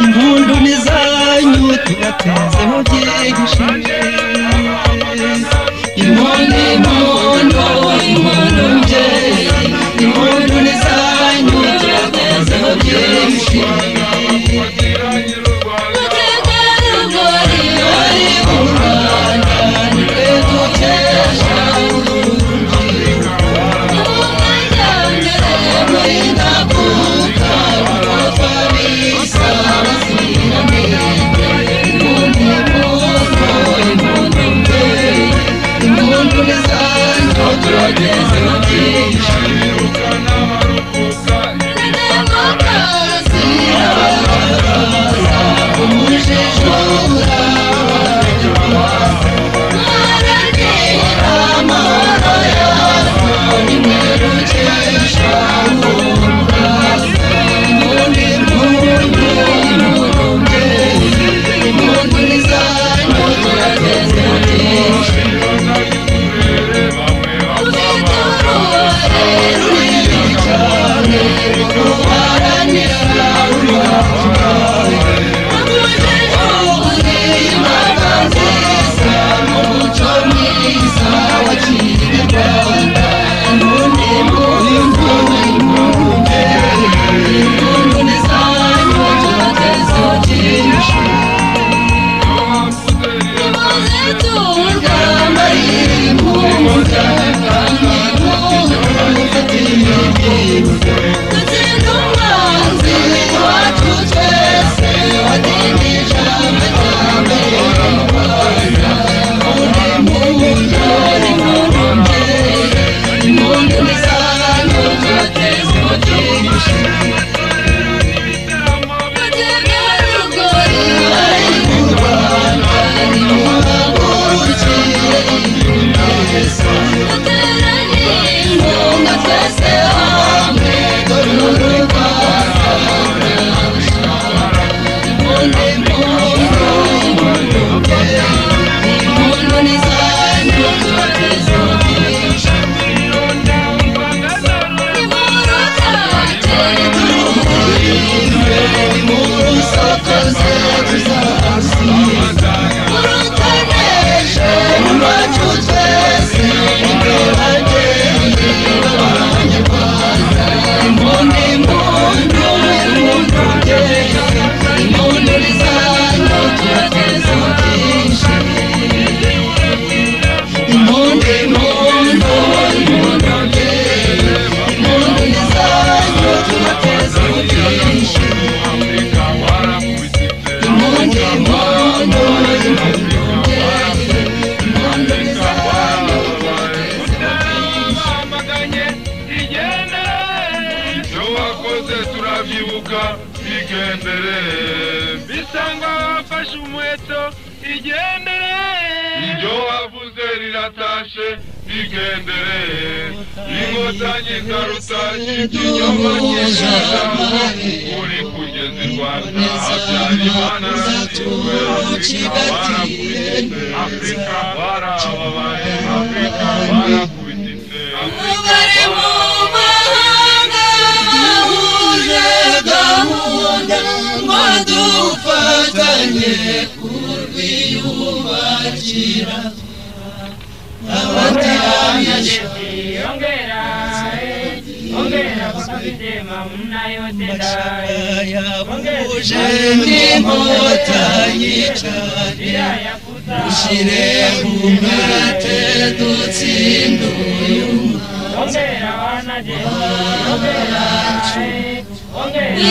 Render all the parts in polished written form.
Impundu nizanyu tugateze mu byinshi impundu mbyeyi impundu nizanyu tugateze mu byinshi mutegarugori bari mu Rwanda nitwe dukesha zanyu turagezeho byinshi demokarasi irababaza umujijura muharanira amahoro yacu nimwe rukesha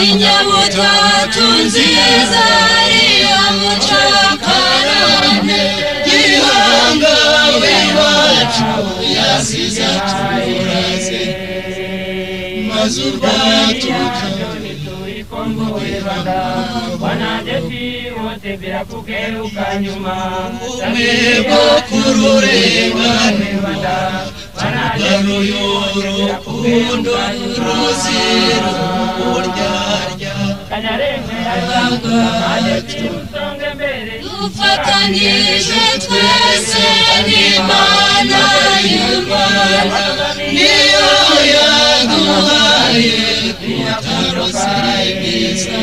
inyabutatu nziza iyo mucakarane gihanga w'iwacu yasize turaze maze urwatuka umwego kururengane tugaruye urukundo ruzira uburyarya dufatanyije twese n'Imana y'u Rwanda niyo yaduhaye kutarose ibyiza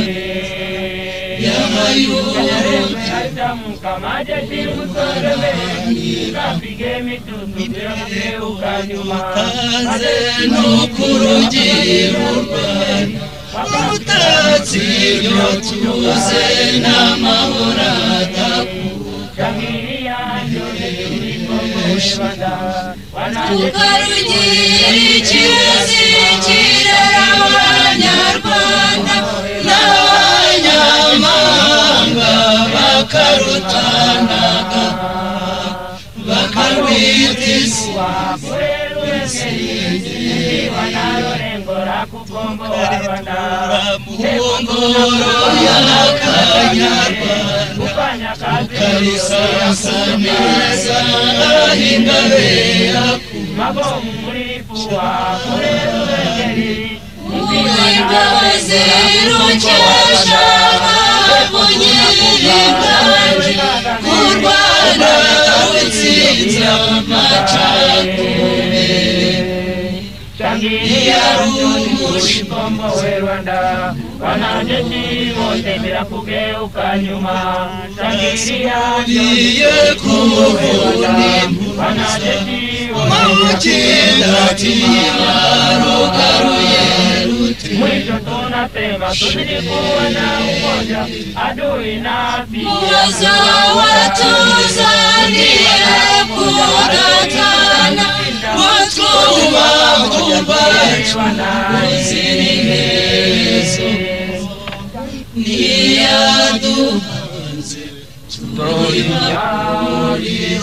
utanze no kurugira u Rwanda utatse ibyo tuze n'amahoro adakuka tukarugira ikizikira abanyarwanda n'abanyamahanga bakarutanaga bakarwita isi kurerwengeri wanarorengora kukombo warwanda muhongoro y'akanyarwanda ukarisasa neza ingabe mabomu muri fuwa kurerwengeri imbabazi rukesha munyiganje u Rwanda rutsinze amacakubiri Shangiria rumushi kombo we Rwanda wanajeshi wote bila kugeuka nyuma Shangiria biye kuhuni wanajeshi mawukindatima rugaruye mwisho tunasema tuzidi kuwa na umoja adui na muwazo watuzaniye kudatana watwuma kumbacu uzirihezo niyaduhanze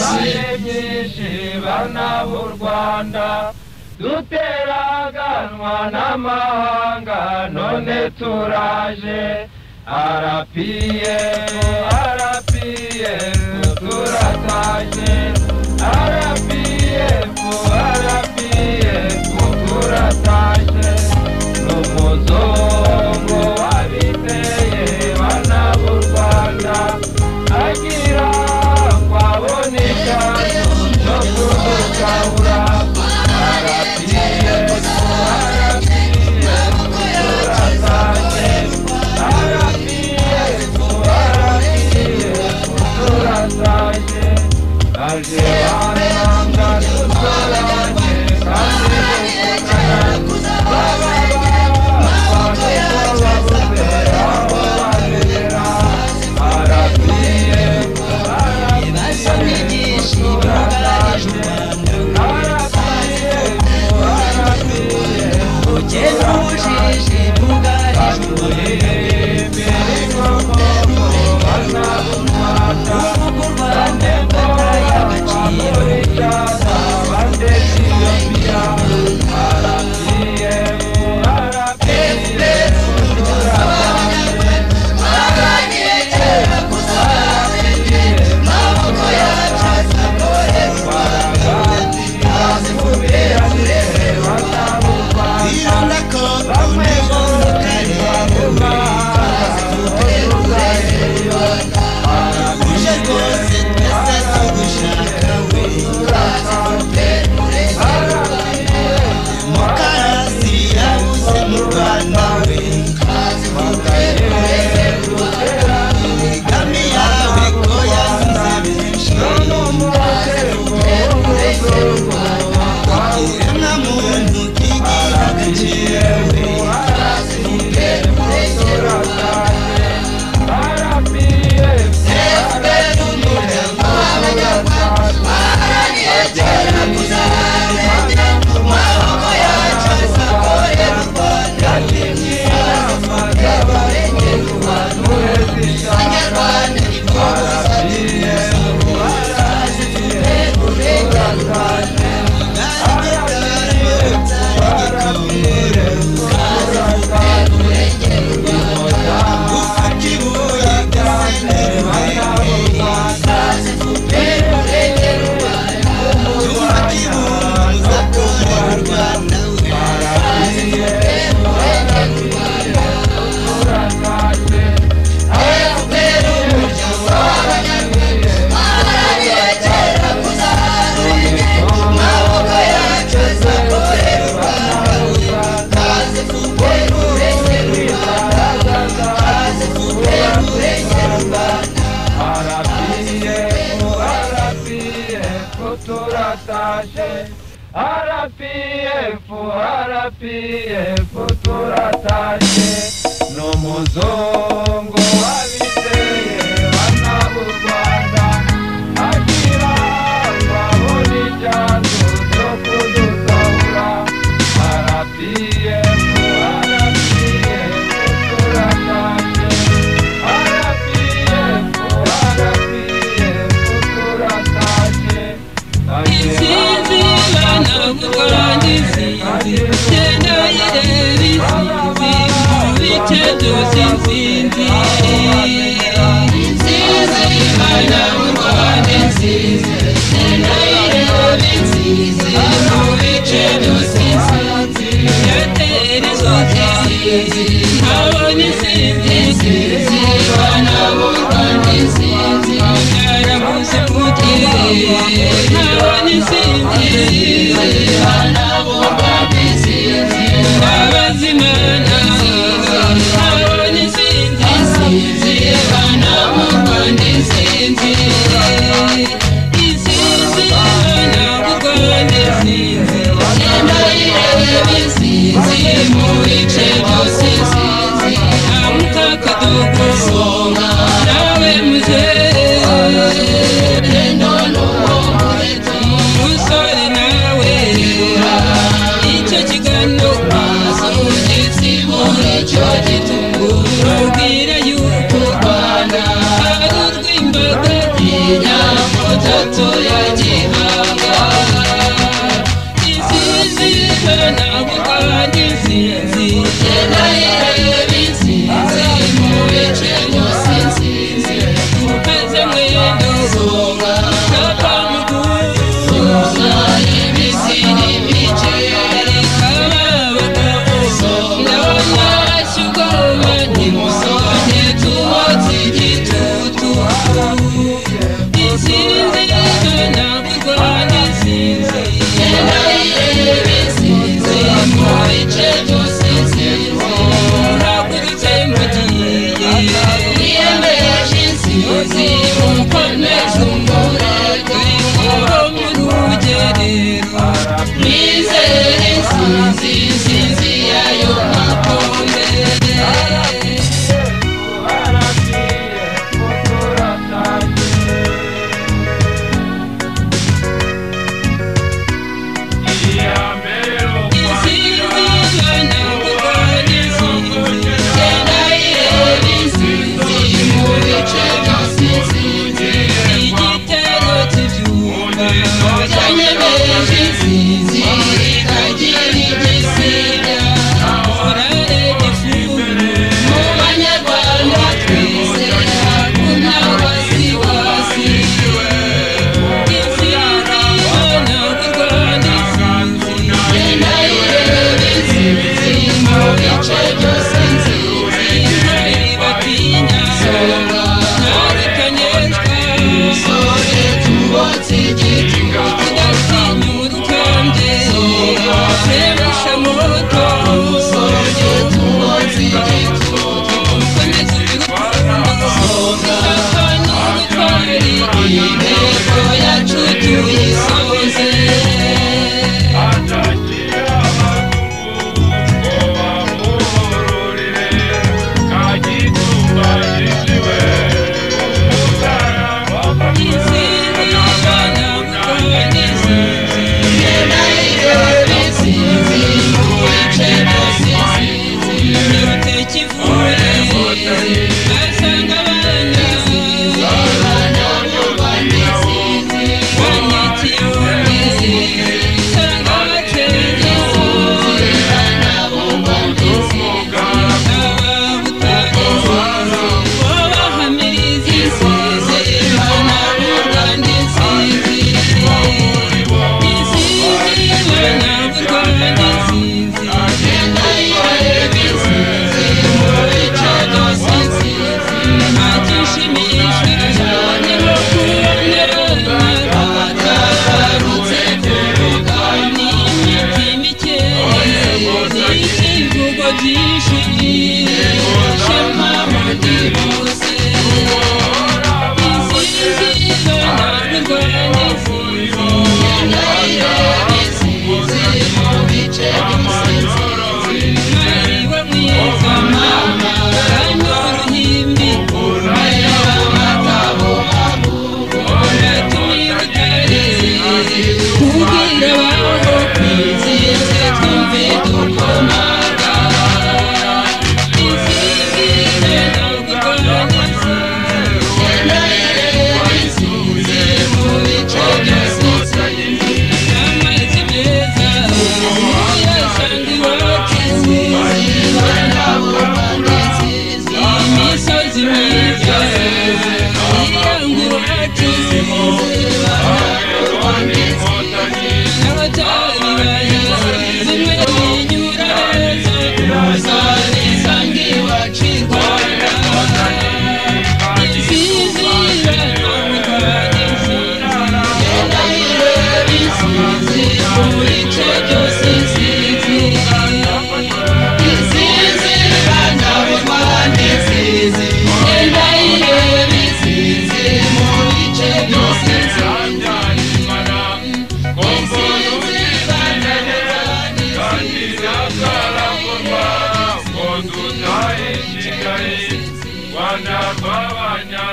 turibaregeshe bana b'u Rwanda duteraganwa n'amahanga none turaje RPF turataje RPF turataje n'umuzungu wabiteye bana b'u Rwanda agira ngo abone icyazo cyo kudukabura RPF turataje n'umuzungu wabiteye bana b'u Rwanda agira ngo abone icyazo cyo kudusahura RPF turataje RPF turataje Igitero cy'ibyuma cyanyemeye insinzi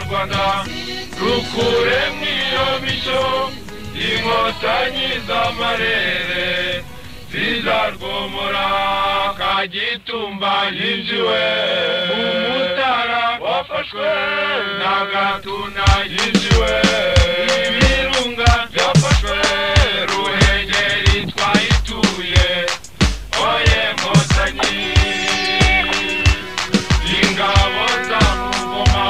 Rwanda rukure mw'iyo mishyo inkotanyi z'amarere zizarwomora Kagitumba yinjiwe Umutara wafashwe na Gatuna yinjiwe Ibirunga byafashwe Ruhengeri twayituye oye Nkotanyi ingabo za Rugoma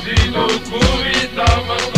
zidukubita amaso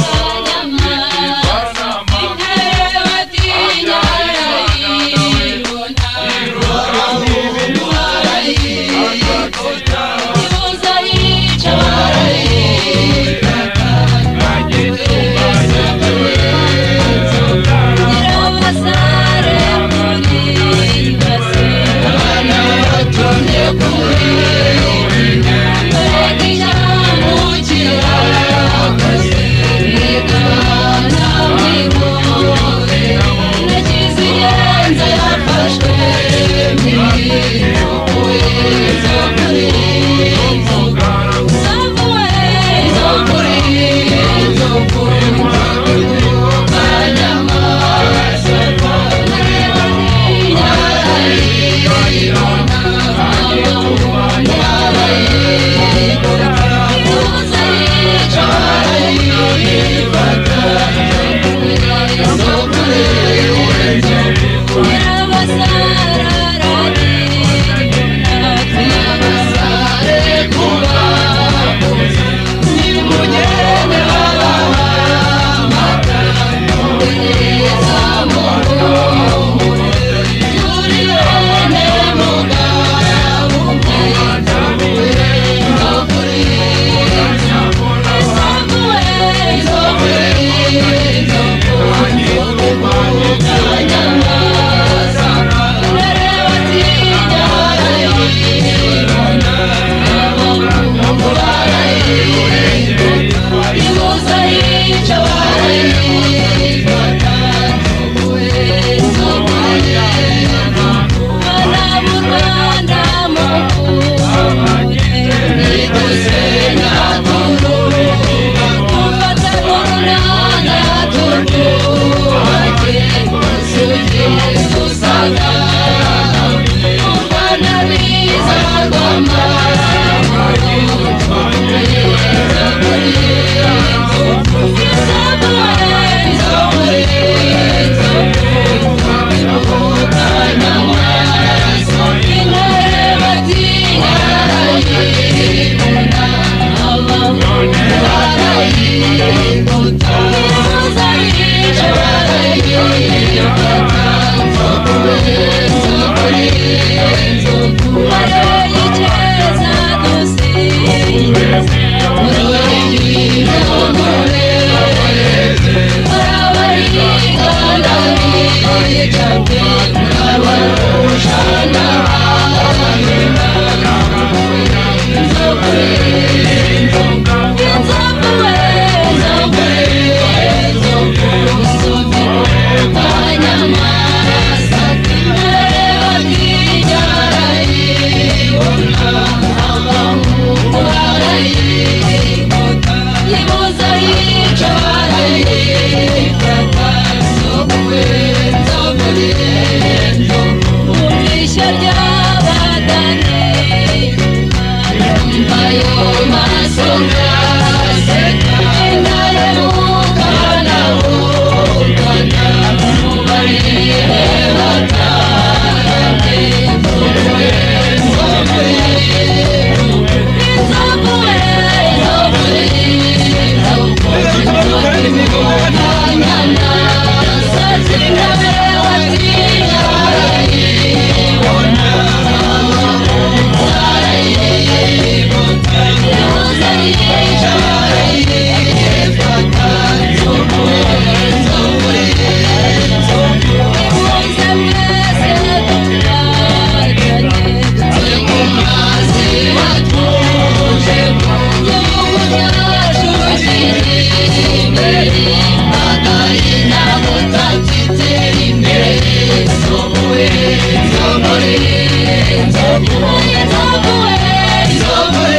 It's over.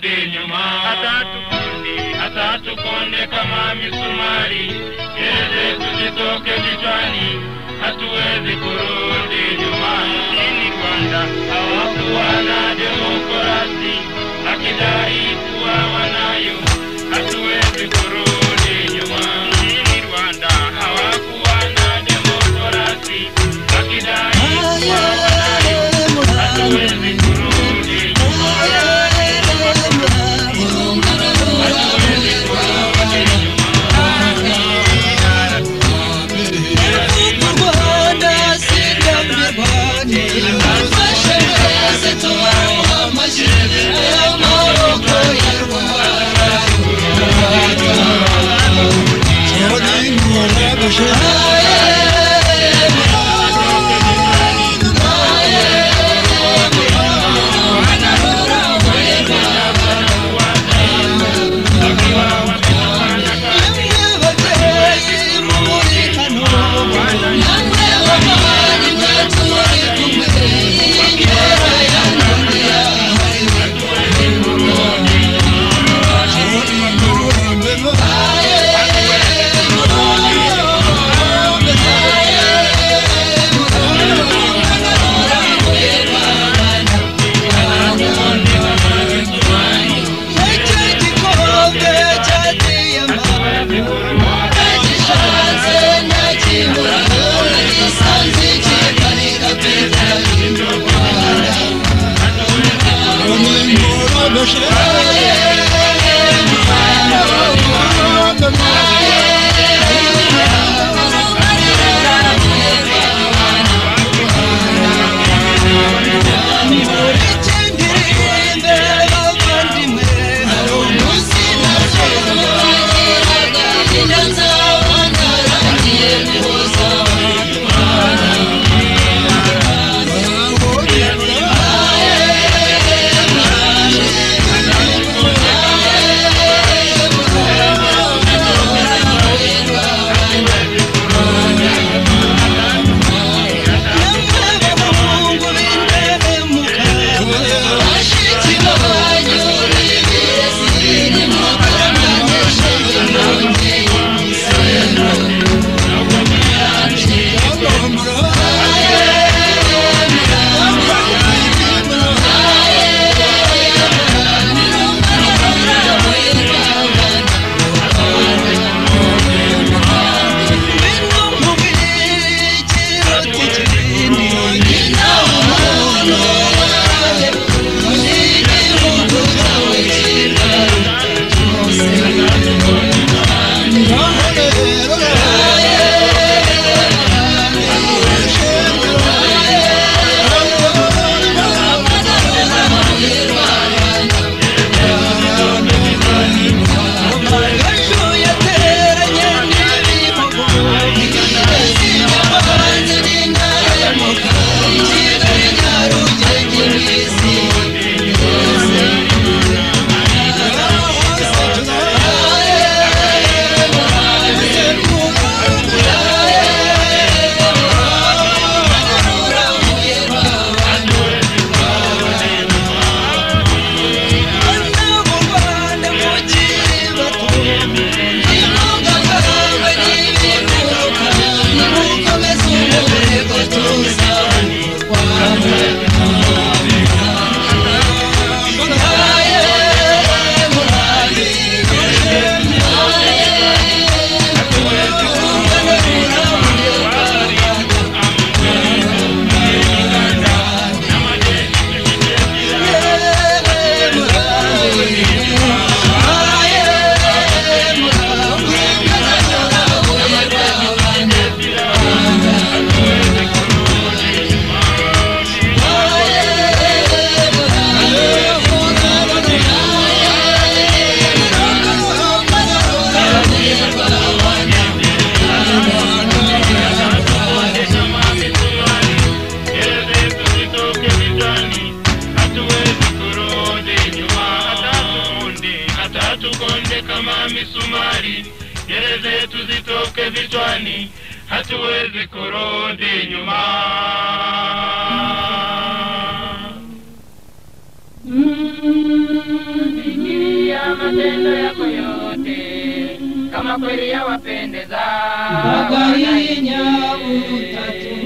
kurudi nyuma, hata tukonde kama misumari, gereza tuzitoke vichwani, hatuwezi kurudi nyuma. Nchini Rwanda hawakuwa na demokrasi, akidai kuwa wanayo, hatuwezi kurudi nyuma. Nchini Rwanda hawakuwa na demokrasi, akidai kuwa wanayo, hatuwezi kurudi nyuma. misumari, nywele zetu zitoke vichwani, hatuwezi kurudi nyuma. matendo yako yote, kama kweli yawapendeza Magainya utatu.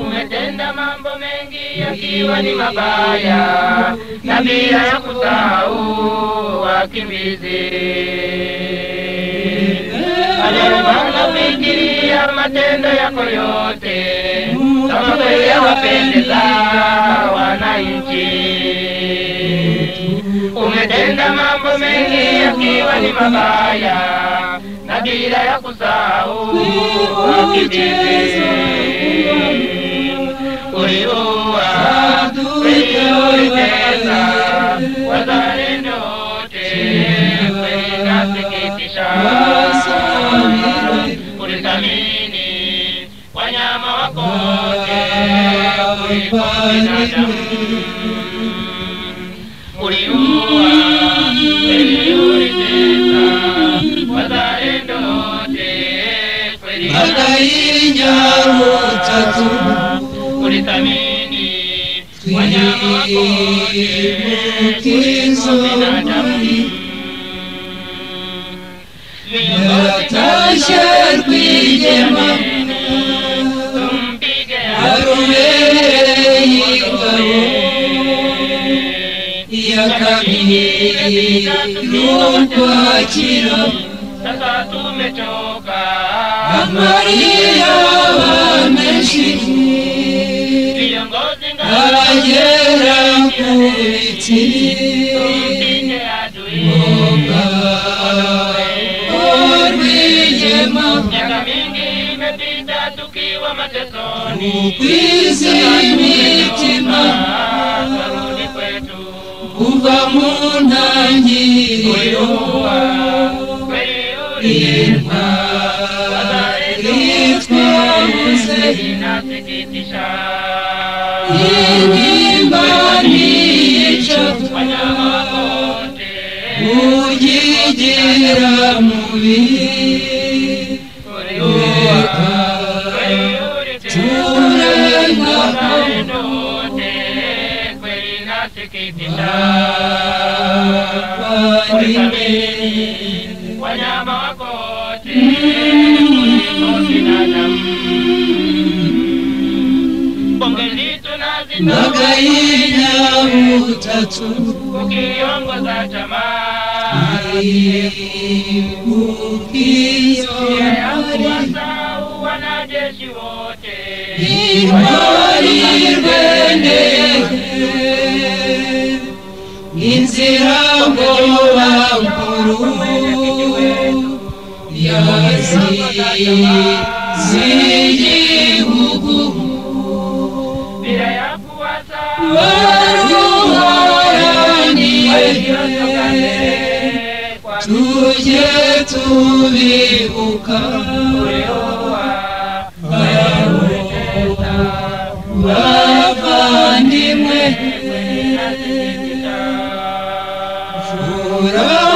Umetenda mambo mengi yakiwa ni mabaya, na bila ya kusahau wakimbizi. Wanafikiria matendo yako yote, kama kweli yawapendeza wananchi. Umetenda mambo mengi yakiwa ni mabaya, na bila ya kusahau wakimbizi. Uliua, ulitesa, wazalendo wote, kweli nasikitisha. Ulithamini wanyama wako wote kuliko binadamu. Uliua, ulitesa, wazalendo wote, kweli Magainya utatu. Ulithamini wanyama wako wote kuliko binadamu. Yatasher kwijema Tumpige Arumere ingabo Yakamiri Rukwakira sasa tumechoka. Maria wameshi Viongozi Agera kubiti tumpige adui. Orwijema Miaka mingi imepita tukiwa matesoni. Ukwizi mitima Karudi kwetu. Kuva munangiriro Uliua, kweli uliua, Ritwabuze inasikitisha. Intimba niyica Wanyama wako wote Ujigira mubi uliua, kweli ulitesa, wazalendo wote, kweli inasikitisha. Ulithamini wanyama wako wote kuliko binadamu. Pongezi tunazitoa Magainya utatu ukiongoza chama Ukiyomari wanajeshi wote Imari rweneke Inzira ngoba nkuru Z'igihugu bila ya kuwasa Baruharaniye Tujye tubibuka Bavandimwe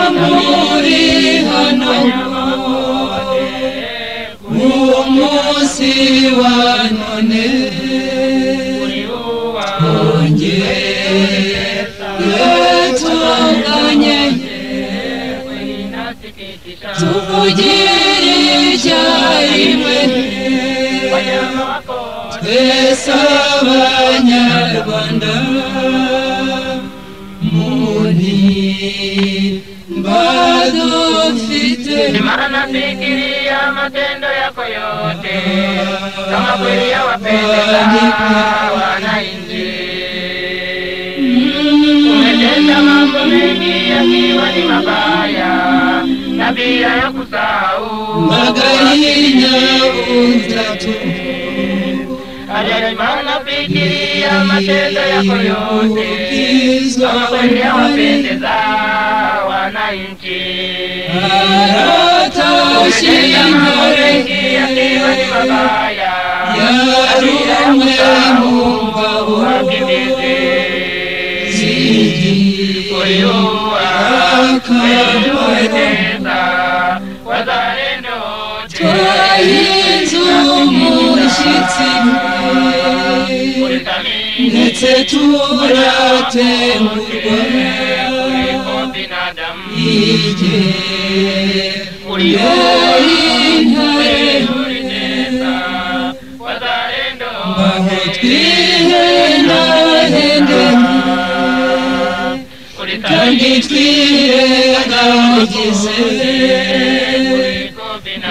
Uramuri hano Umunsi wa none Tunganye tuvugire icyarimwe twese abanyarwanda muntimba dufite. Imana fikiria matendo yako yote, kama kweli yawapendeza wananchi. Umetenda mambo mengi yakiwa ni mabaya, na bila ya kusahau Magainya utatu. Imana fikiria matendo yako yote, kama kweli yawapendeza wananchi. Umetenda mambo mengi yakiwa ni mabaya, na bila ya kusahau wakimbizi. Uliua, uliwatesa wazalendo wote. Twahinze umushyitsi ndetse turatemurwa binadamu ije uri intare uri neza wazalendo aho twihendahende kandi twirengagize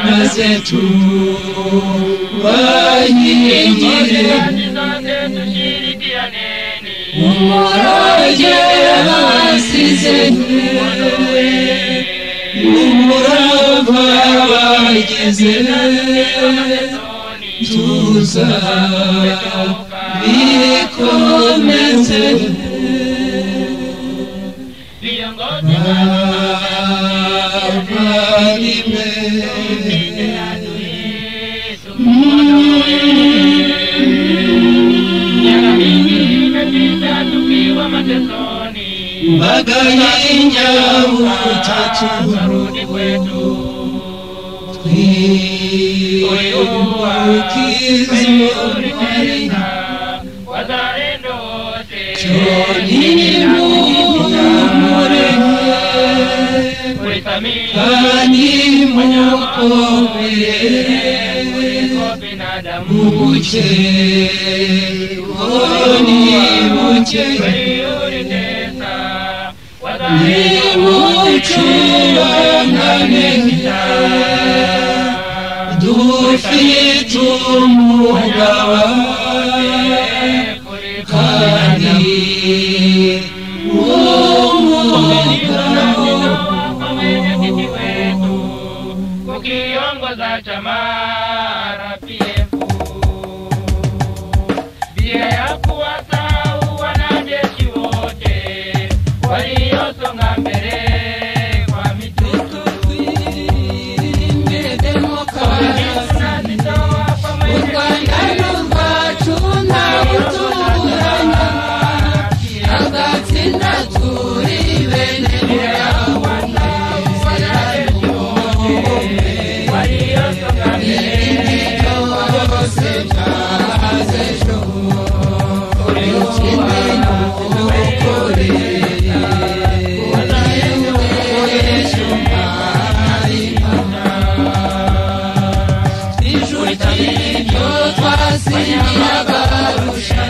maze tubahingire umurage basize umurava bageze tuza bikomeze abavandimwe mbaga y'inyabutatu twibukize cyoni mumurenge kandi mukomere buke ni buke nimucurangane dufite umugaba kandi umugabo kukiongoza chama RPF bila ya kuwasahau wanajeshi wote waliosonga mbele kwa mitutu urwangano rwacu nta guturanya agatsinda turi bene murabona ibyo bose byahaze ejo ikindi ni ukuri ukoresha umwari ijuru ry'ibyo twasinyiye abarusha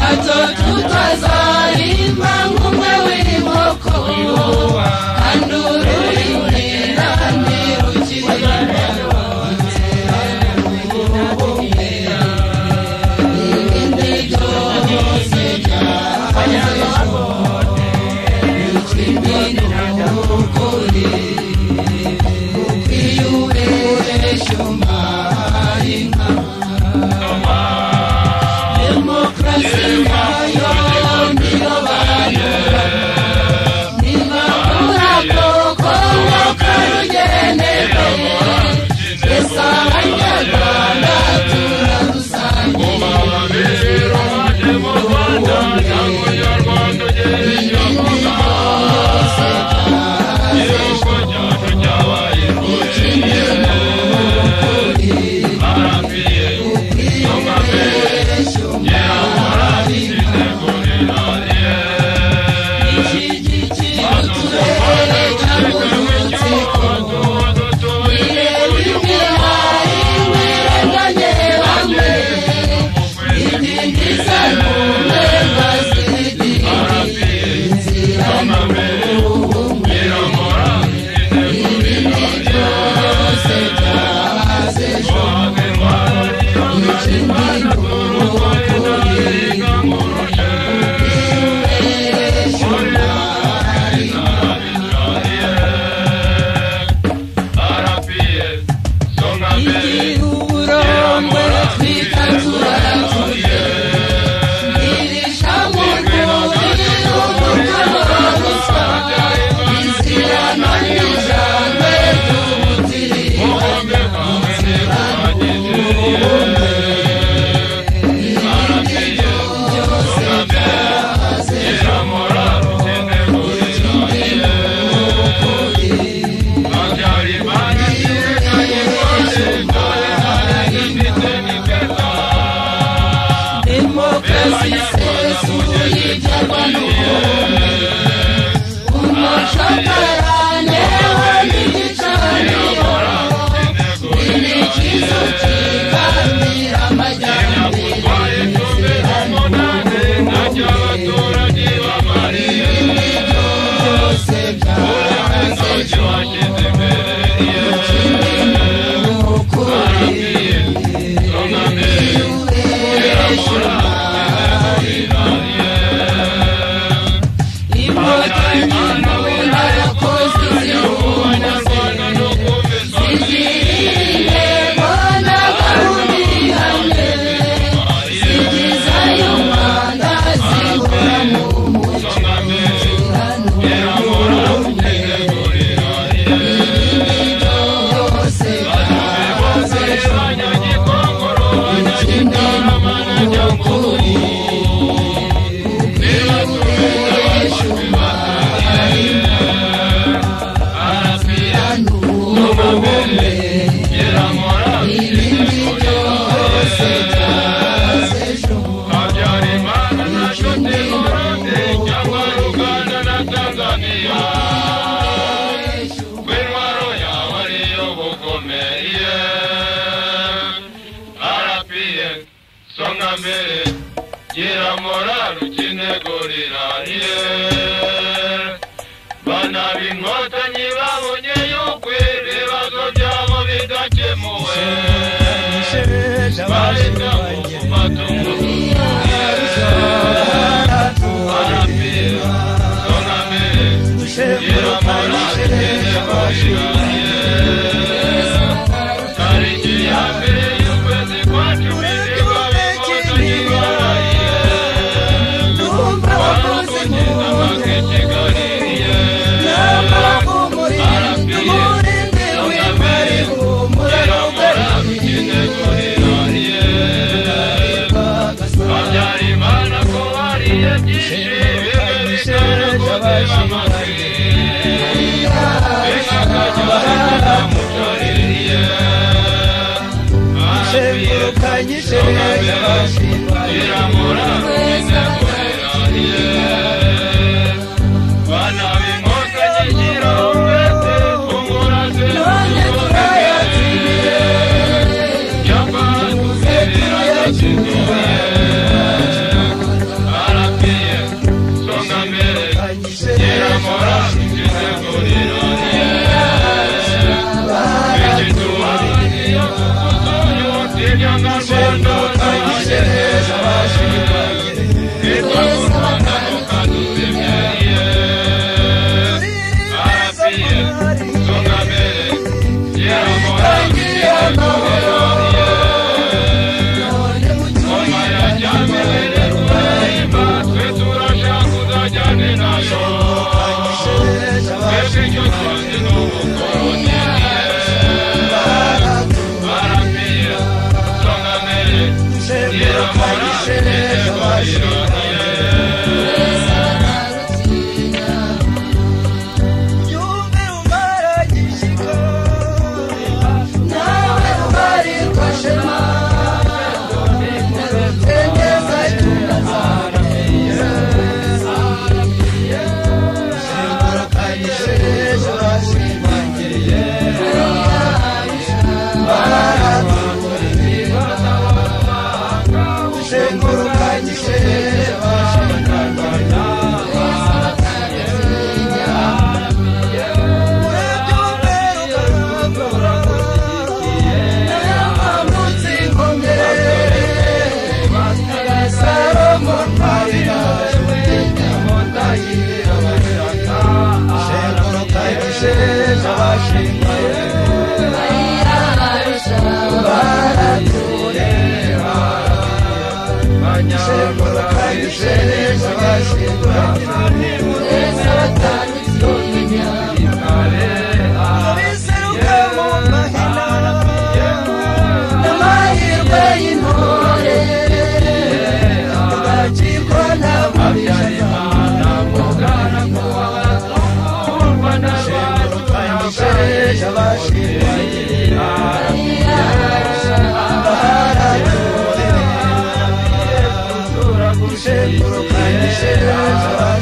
hato tutazahimba nk'umwe w'inkoko kandi ururimi ntirukiri ibindi byose byahazeho ikindi ni ukuri ukwiyuresha umwari nka demokarasi nayo niyo banyura nibakura koko karugenere ese abanyarwanda turadusangiye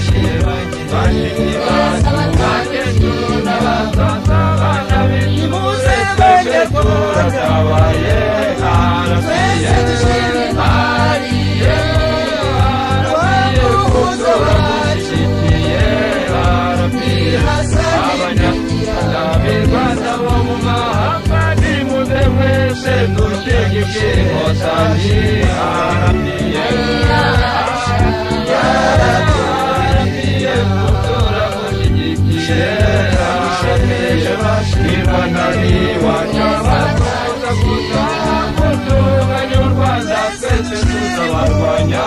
Share, ushyigikira inkotanyi RPF turagushyigikiye irwanani wacabaza gusa gutunganya u Rwanda twese tuzabarwanya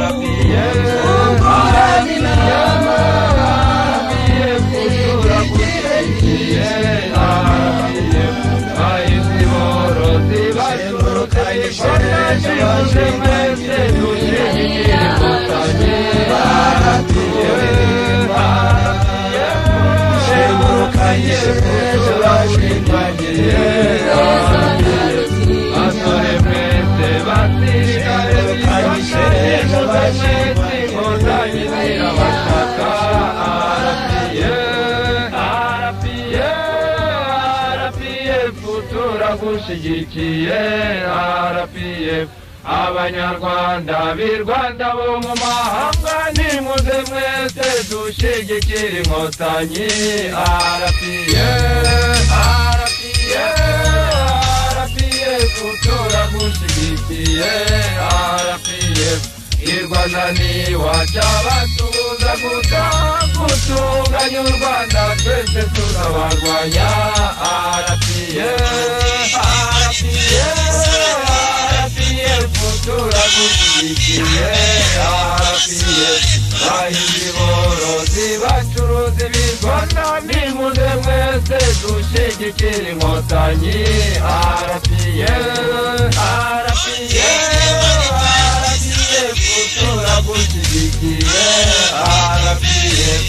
RPF turagushyigikiye RPF ahizi borozi bayikoresha yose mwese dushyigikire inkotanyi shegurukanye turashinganye basore mwese basirikare bishanyisheje bashitse inkotanyi zirabashaka RPF turagushyigikiye RPF abanyarwanda b'i Rwanda bo mu mahanga nimuze mwese dushyigikire inkotanyi RPF turagushyigikiye RPF irwanani wacabatuza gutunganya u Rwanda twese tuzabarwanya RPF turagushyigikiye RPF bahinzi borozi bacuruzi b'i Rwanda nimuze mwese dushyigikire inkotanyi RPF turagushyigikiye RPF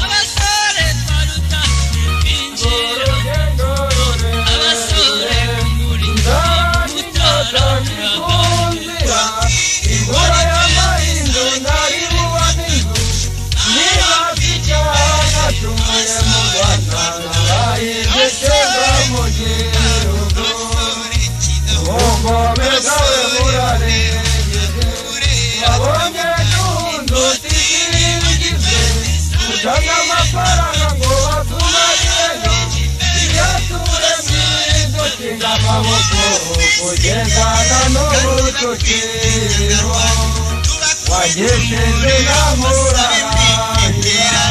abasore twarutanga injiro abasore kumurika gutaramira imvura y'amahindu ntari buba n'inzu niba kijyana tumuye mu Rwanda narahize cyangwa mu gihugu ubugome bwawe burarengeje wabonye n'undi utigize utanga amafaranga ngo batumarire iyaturemye dushinga amaboko kugezana n'ubu tukiriho wagejeje namurahira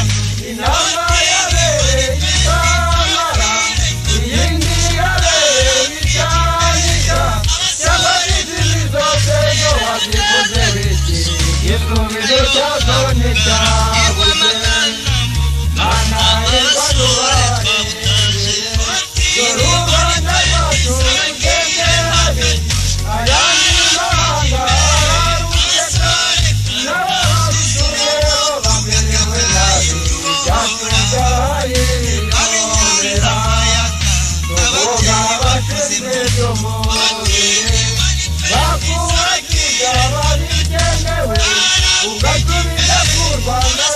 inama yabereye itamara iyindi yabereye icyanika cyangwa n'izindi zose zo wazikoze biki igisubizo cyazo nticyabuze mana y'Rwanda dore u Rwanda rwacu rugenderahe ayandi mahanga ararugeza n'abarutuyeho bamerewe nabi ibyatugaraye bikorera tuvuga abashinzwe by'umubiri bakubakiga babigenewe ugasubiza ku Rwanda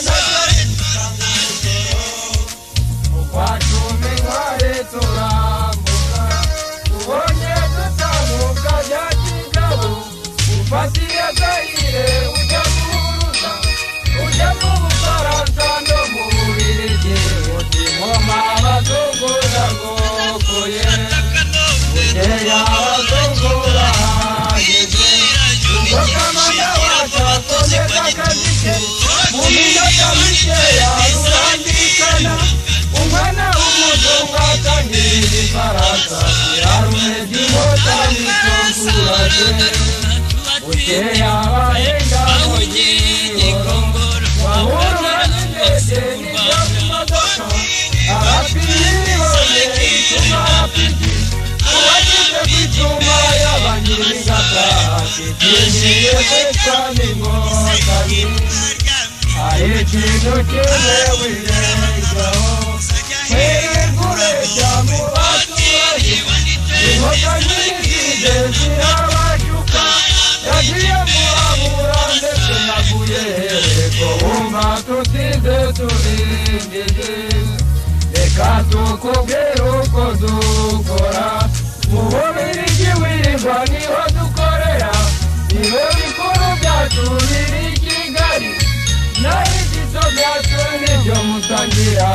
ukwacumi nkare turambuka ubonye dutamuka bya kigabo ufatiye agahire ujya kuruza ujya mu Bufaransa no mu Bubiligi utimoma abazungu ndagokoye uteya abazungu bahageze ukokamana wacakondeka akazike mu minota mikeya rurandikana umwana w'umuzungu atangirira ifarasa yarumeze inkotanyi tunguraje uteya abahenga mu gihoro wahurura n'indege n'ibyo mu modoka abapiri bongeye ituma rapidi uwagize ku ituma y'abanyirigata kitinyiye kwesa n'inkotanyi hari ikintu kimwe wirengaho kwegureshya mu baturage inkotanyi zize zirabashuka yagiye muhabura ndetse naguye ko wumva tutize turindiye reka tukubwire uko dukora mu Bubiligi wirirwa niho dukorera niho bikuru byacu biri i Kigali naho ibyitso byacu nibyo mutangira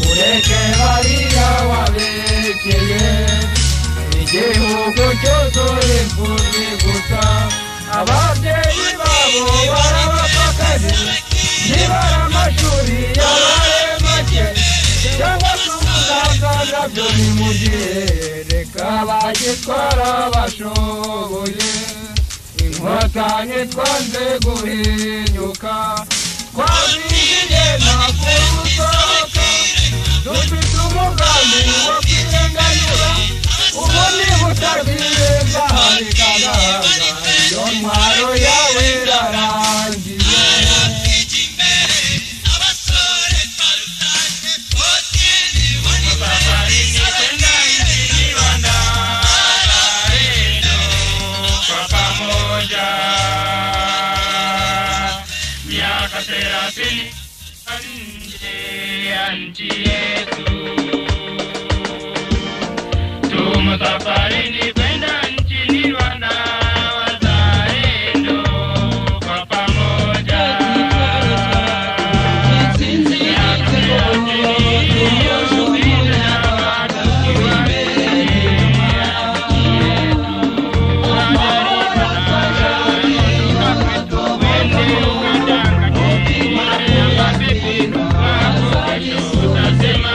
ureke bariya wabekeye igihugu cyuzuye imfubyi gusa ababyeyi babo barabapfakaje nibara amashuri yabaye make cyangwa se umuganga nabyo bimugiye reka bagitwara bashoboye inkotanyi twanze guhinyuka twabigiye ntabwo gusohoka dufite umugambi wo kwirenganura ubu ni butabire bwahari kagaragara iyo ntwaro yawe irarangiye nchi yetu tumesafarini kwenda nchini Rwanda wazalendo kwa pamoja Utasema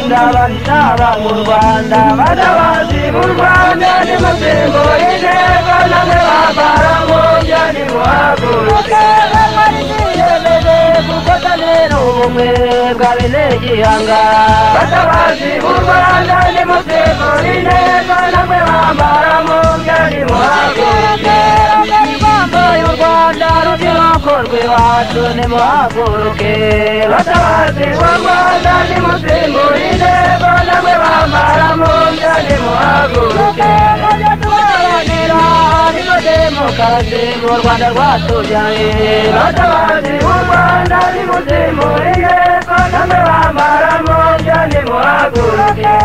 ndabarishaba mu Rwanda batabazi mu Rwanda nimusimbura intego namwe bambara mu byo nimuhaguruke bamariyemeje gukotanira ubumwe bwa bene gihanga batabazi mu Rwanda nimusimbura intego namwe bambara mu byo nimuhaguruke bambaye u Rwanda rubyiruko rw'iwacu nimuhaguruke batabazi mu Rwanda nimusimbura intego namwe bambara mu byo nimuhaguruke tubaranira niba demokarasi mu Rwanda rwatubyaye batabazi mu Rwanda nimusimbura intego namwe bambara mu byo nimuhaguruke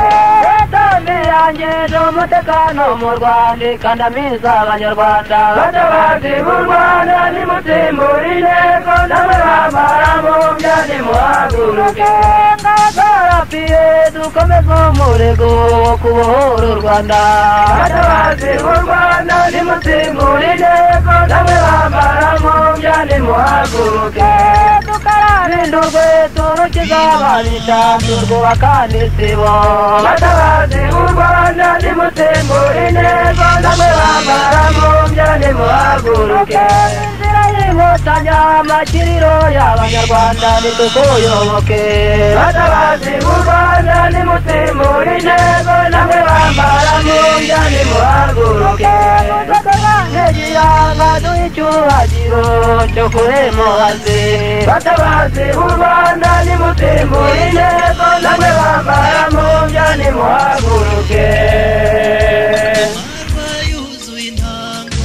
yanjye umutekano mu Rwanda ikandamiza abanyarwanda batabazi mu Rwanda nimusimbura intego namwe bambara mu byo nimuhaguruke ngagarapiye dukomeze umurego wo kubohora u Rwanda batabazi mu Rwanda nimusimbura intego namwe bambara mu byo nimuhaguruke tukararindurwe turukiza ababisha turwubaka n'isibo batabazi mu Rwanda nimusimbura intego namwe bambara mu byo nimuhaguruke inzira y'inkotanyi amakiriro y'abanyarwanda nitukuyoboke batabazi mu Rwanda nimusimbura intego namwe bambara mu byo nimuhaguruke negiyanga duha icyubahiro cyo kuremuhazi batabazi mu Rwanda nimusimbura intego namwe bambara mu byo nimuhaguruke yuzuye intango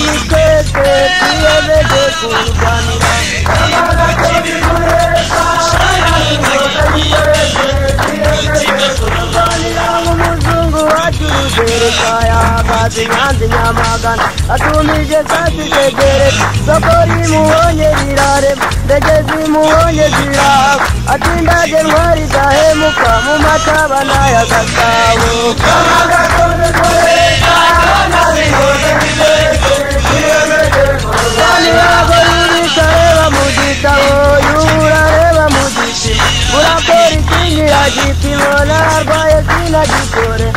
ni twese twiyemeje kurwanira umuzungu wacu rugereka yahagaze nyanza Nyamagana atumije kasi tegereza soko rimubonye rirarema ndege zimubonye zirahava ati ndage ntwari dahemuka mu matabana ya Gasabo Banirago yirikareba mu gitabo yurareba mu gitimo urakora ikinyira gipimo nararwaye sinagikore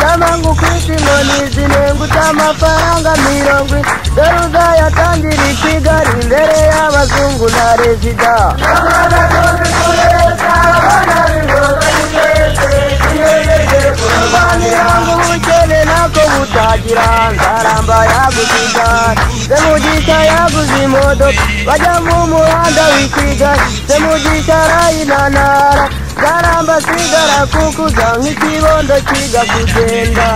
Tamangu kwisi ngoni zinenguta amafaranga 70 dore uzayatangira i Kigali imbere y'abazungu na rezida Banirago ubukene nako butagira nzaramba yaguziga Semugisha yaguze imodoka bajya mu muhanda w'i Kigali Semugisha arayinanara Zaramba sigara kukuza nk'ikibondo kiga kugenda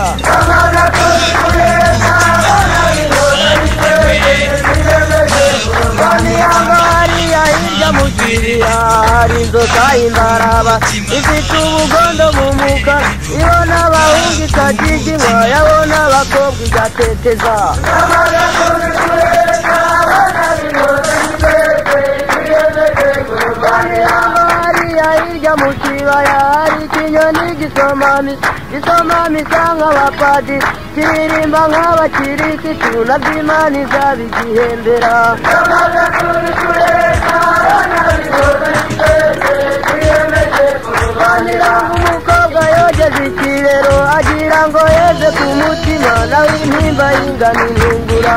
Baniyanga hariya hirya mu kiriya hari inzoka y'imbaraba ifite ubugondo mu muka ibona abahungu ikagiginywa yabona abakobwa igateteza hirya mu kibaya hari ikinyoni gisomami sanga abapadiri kiririmba nk'abakirisitu na by'Imana izabigihembera umukobwa yogeze ikirero agira ngo yeze ku mutima nawe intimba y'ingano intungura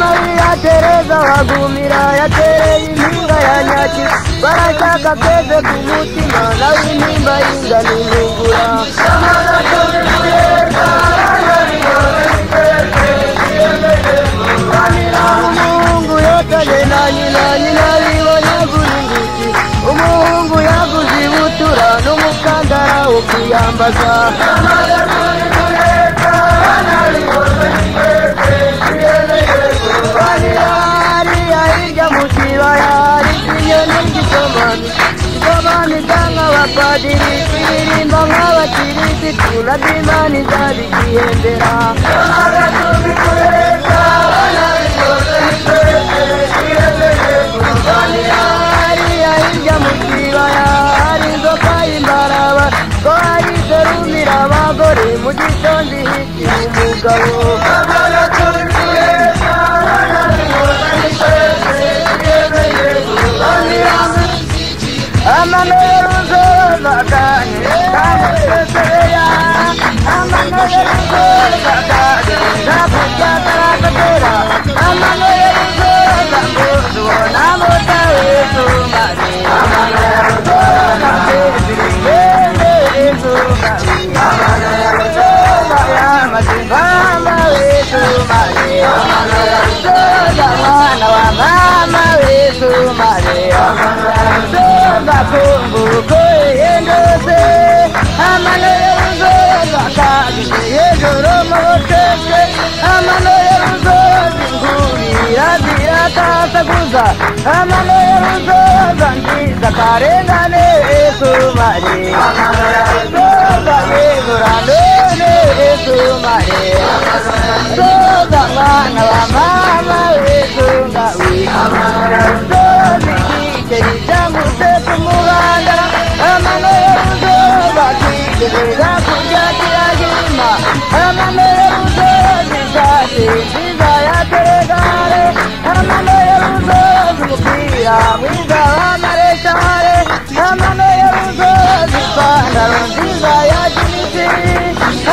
Mariya Tereza wagumira yatereye impinga ya nyaki barashaka keze ku mutima nawe intimba y'ingano intungura umuhungu yotanye na nyina bibonye guhinduki umuhungu yaguze ibutura n'umukandara wo kwiyambaza hirya mu kibaya hari ikinyoni gisomami sanga abapadiri kiririmba nk'abakirisitu na by'Imana izabigihembera hirya mu kibaya hari inzoka y'imbaraba ko hari serumira abagore mu gitondo ihitira umugabo Amaneruzo zakanye kamuseseya Amaneruzo zakanye kamuseseya Amaneruzo zakuzo namotawe sumari Amaneruzo zakanye sumari Amaneruzo zakayamazimama we sumari Amaneruzo zakwana wa mama we sumari Amaneruzo bakumbuko yendose Amaneruzo zakanye yejoro moteke Amaneruzo zingurira ziratasaguza Amaneruzo zangiza karengane sumari Amaneruzo zayegura none sumari Amaneruzo zakwana wa mama we sungawi Amaneruzo zikikeri cyanguse kumubanda Amaneruzo bakigeza kurya kiragima Amaneruzo zishati zizayateregare Amaneruzo zumupira mwiza w'amareshare Amaneruzo zipandaro nziza ya jinisi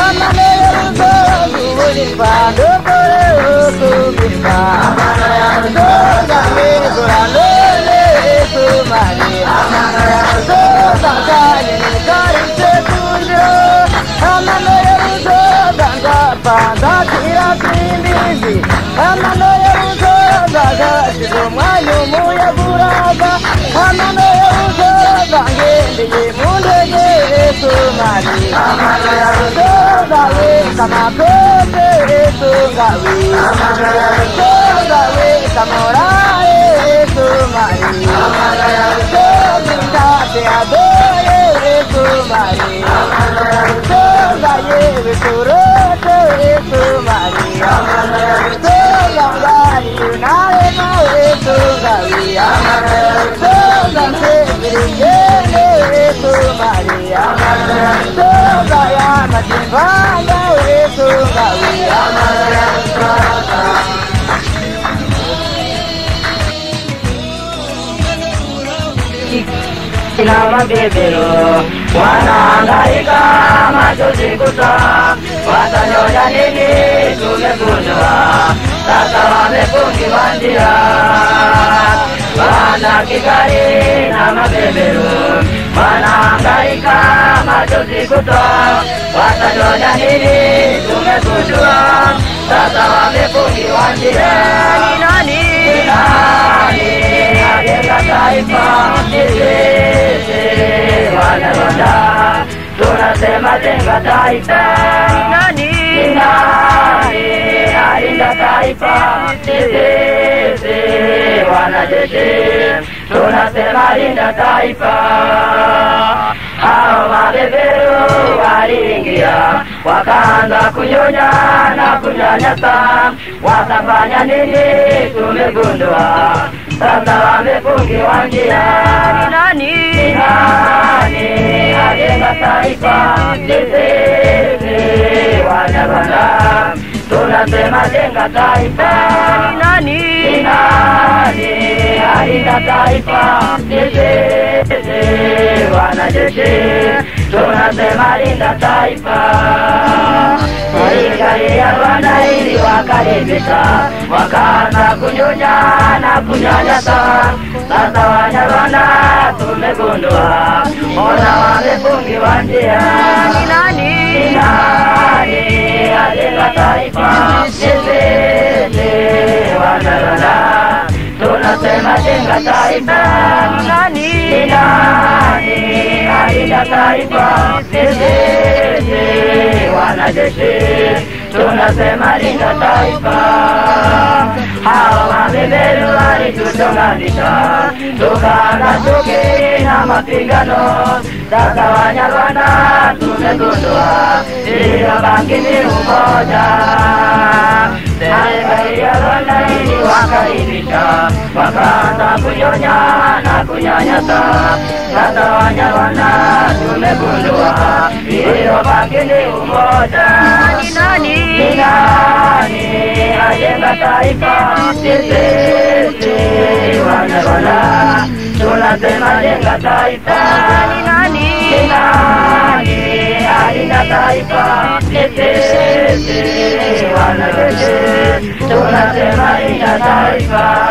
Amaneruzo zubulirwa ndokore ukubirwa Amaneruzo zangegura none sumari Amaneruzo zakanye nikarise kunjo Sumari Sogawe kamakote Sogawe Sogawe kamorae Sumari Sogitate adore Sumari Sogaye viturote Sumari Sogangari unare mawe Sogawe Sogangse virigene Sumari Sogaya mativaya Sumari Nama bebero wanahangaika machozi kutoa watanyonya nini tumegundua sasa wamefungiwa njia wana Kigali na mabebero wanahangaika machozi kutoa watanyonya nini tumegundua sasa wamefungiwa njia ni nani ajenga taifa sisi wanarwanda tunasema jenga taifa nani alinda taifa sisi wanajeshi tunasema linda taifa hao mabeberu waliingia wakaanza kunyonya na kunyanyasa watafanya nini tumegundua sasa wamefungiwa njia ni nani ajenga taifa sisi wanarwanda tunasema jenga taifa ni nani alinda taifa sisi wanajeshi tunasema linda taifa serikali ya Rwanda ili wakaribisha wakaanza kunyonya na kunyanyasa sasa Wanyarwanda tumegundua ona wamefungiwa njia ni nani ajenga taifa sisi Wanyarwanda tunasema jenga taifa ni nani alinda taifa sisi wanajeshi tunasema linda taifa hawa mabeberu walituchonganisha tukaanza chuki na mapigano sasa Wanyarwanda tumegundua iliyobaki ni umoja serikali ya Rwanda ili wakaribisha wakaanza kunyonya na kunyanyasa sasa Wanyarwanda tumegundua iliyobaki ni umoja ni nani ajenga taifa sisi Wanyarwanda tunasema jenga taifa ni nani alinda taifa sisi wanajeshi tunasema linda taifa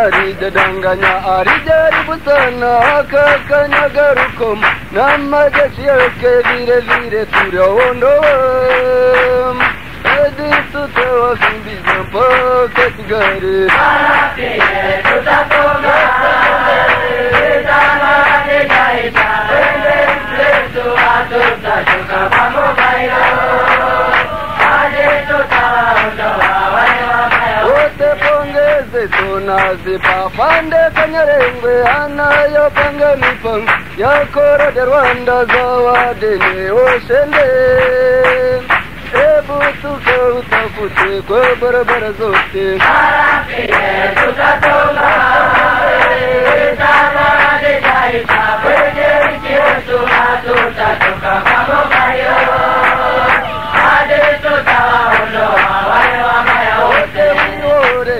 arijadanganya arijaribu sana akakanyagarukom n'amajeshi yake vile vile turaondoa hadi tutawakimbiza mpaka Kigali. Wote pongeze tunazipa pande Kanyarengwe anayopanga mipango ya Korode Rwanda zawadi ni ushende. Ebu tuke utafute kwa barabara zote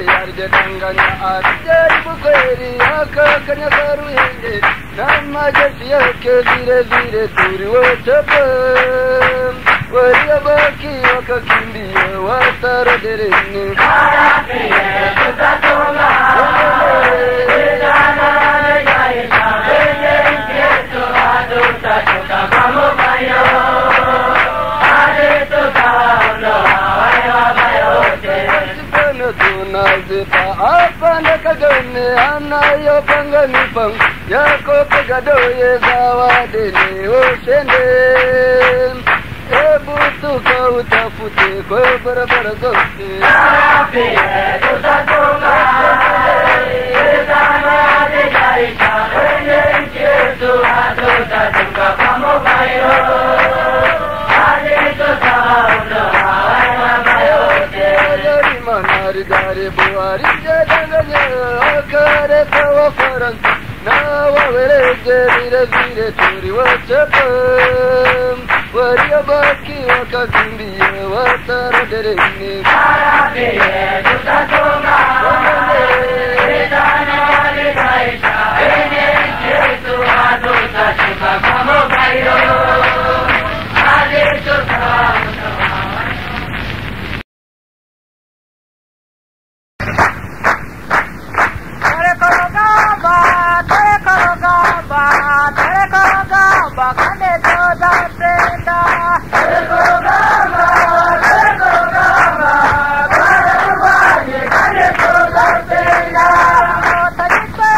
yarjadanganya arijaribu kweli akakanyagaruhende n'amajeshi yake vile vile turiwochapa waliyabaki wakakimbia watarodereni tunazipa apande Kagame anayopanga mipango yako Kagadoye zawadi ni ushende. Ebu tuka utafute kwa barabara zote Manarigari buhari jadanganya akare kawa Faransa na wawereje vile vile turiwachapa waliyabaki wakakimbia watarodereni Thank you.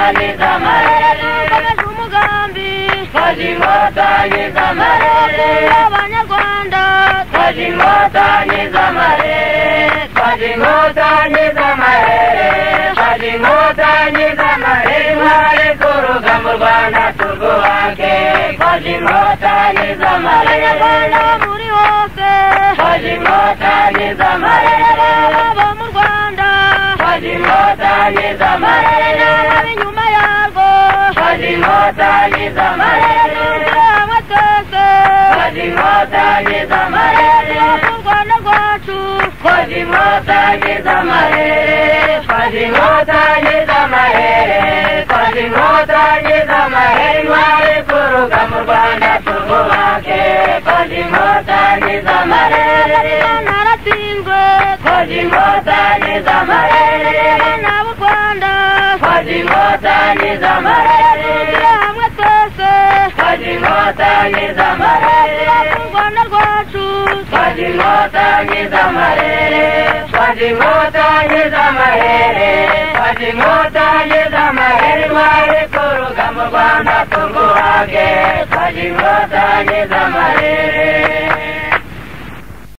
inkotanyi z'amarere dukomeje umugambi twaje inkotanyi z'amarere abanyarwanda twaje inkotanyi z'amarere twaje inkotanyi z'amarere twaje inkotanyi z'amarere intwari z'uruga mu Rwanda turwubake twaje inkotanyi z'amarere abanyarwanda muri hose twaje inkotanyi z'amarere abo mu Rwanda twaje inkotanyi z'amarere ab'inyuma yarwo twaje inkotanyi z'amarere hamwe twese twaje inkotanyi z'amarere mu Rwanda rwacu twaje inkotanyi z'amarere twaje inkotanyi z'amarere twaje inkotanyi z'amarere intwari z'uruga mu Rwanda turwubake twaje inkotanyi z'amarere naratsinzwe twaje inkotanyi z'amarere n'abo Rwanda twaje inkotanyi z'amarere hamwe twese twaje inkotanyi z'amarere mu Rwanda rwacu twaje inkotanyi z'amarere twaje inkotanyi z'amarere twaje inkotanyi z'amarere intwari z'uruga mu Rwanda turwubake twaje inkotanyi z'amarere